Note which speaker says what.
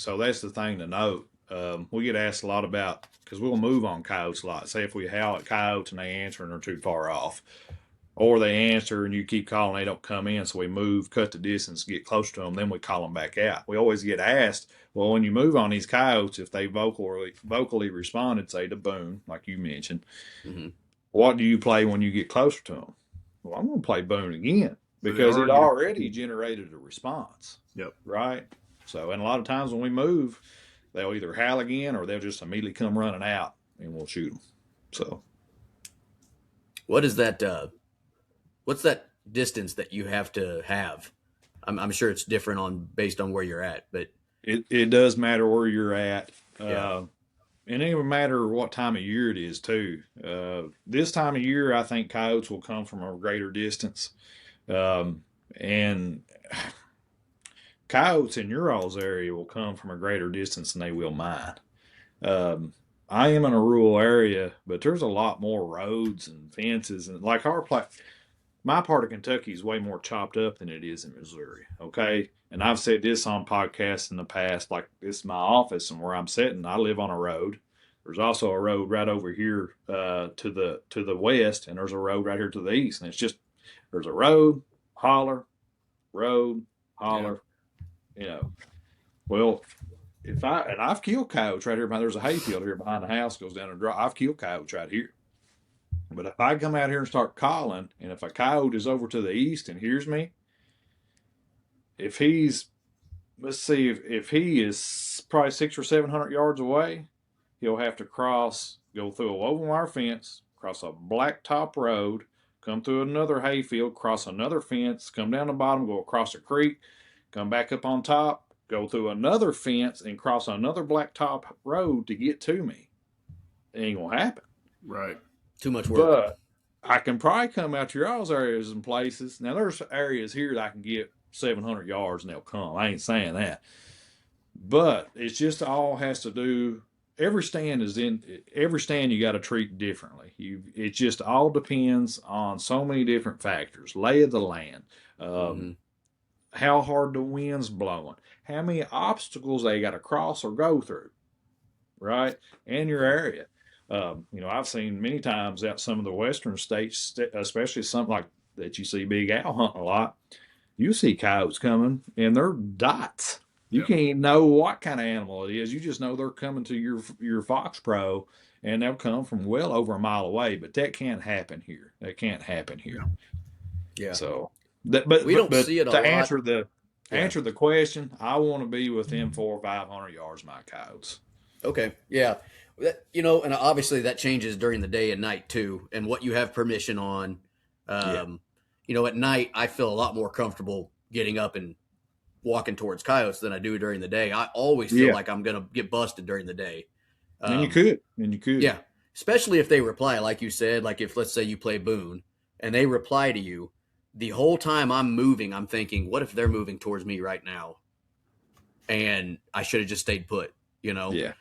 Speaker 1: So that's the thing to note. We get asked a lot about because we'll move on coyotes a lot. Say if we howl at coyotes and they answer and they're too far off, or they answer and you keep calling, they don't come in. So we move, cut the distance, get close to them, then we call them back out. We always get asked, well, when you move on these coyotes, if they vocally responded, say to Boone, like you mentioned,
Speaker 2: Mm-hmm.
Speaker 1: what do you play when you get closer to them? Well, I'm going to play Boone again
Speaker 3: So they
Speaker 1: because it
Speaker 3: already.
Speaker 1: already generated a response,
Speaker 3: Yep.
Speaker 1: right? So, and a lot of times when we move, they'll either howl again or they'll just immediately come running out and we'll shoot them. So,
Speaker 2: What is that? What's that distance that you have to have? I'm sure it's different on based on where you're at, but
Speaker 1: it does matter where you're at.
Speaker 2: yeah,
Speaker 1: And it would matter what time of year it is, too. This time of year, I think coyotes will come from a greater distance. And coyotes in your all's area will come from a greater distance than they will mine. Um, I am in a rural area, but there's a lot more roads and fences, and like my part of Kentucky is way more chopped up than it is in Missouri. Okay, and I've said this on podcasts in the past. Like this is my office and where I'm sitting. I live on a road. There's also a road right over here to the west, and there's a road right here to the east. And it's just there's a road, holler, road, holler. You know, well, if I've killed coyotes right here behind. There's a hayfield here behind the house goes down and draw. I've killed coyotes right here. But if I come out here and start calling, and if a coyote is over to the east and hears me, if he's let's see if he is probably 600 or 700 yards away, he'll have to go through a woven wire fence, cross a blacktop road, come through another hayfield, cross another fence, come down the bottom, go across a creek, come back up on top, go through another fence, and cross another blacktop road to get to me. It ain't gonna happen.
Speaker 3: Right.
Speaker 2: too much work.
Speaker 1: But I can probably come out to your all's areas and places. Now there's areas here that I can get 700 yards and they'll come. I ain't saying that, but it's just all has to do. Every stand you got to treat differently. It just all depends on so many different factors: lay of the land,
Speaker 2: Mm-hmm.
Speaker 1: how hard the wind's blowing, how many obstacles they got to cross or go through, right? And your area. I've seen many times out some of the western states, especially something like that you see big owl hunting a lot. You see coyotes coming, and they're dots. You
Speaker 3: Yep.
Speaker 1: can't know what kind of animal it is. You just know they're coming to your Fox Pro, and they'll come from well over a mile away. But that can't happen here. That can't happen here.
Speaker 2: Yeah,
Speaker 1: So, but
Speaker 2: we don't
Speaker 1: but
Speaker 2: see it a
Speaker 1: to
Speaker 2: lot.
Speaker 1: answer the question, I want to be within 400 or 500 yards of my coyotes.
Speaker 2: Okay, yeah, and obviously that changes during the day and night too, and what you have permission on.
Speaker 1: Yeah.
Speaker 2: At night I feel a lot more comfortable getting up and walking towards coyotes than I do during the day. I always feel
Speaker 1: Yeah.
Speaker 2: like I'm gonna get busted during the day.
Speaker 1: And you could. And you could.
Speaker 2: Yeah, especially if they reply, like you said, like if let's say you play Boone and they reply to you, the whole time I'm moving, I'm thinking, what if they're moving towards me right now? And I should have just stayed put,
Speaker 1: Yeah.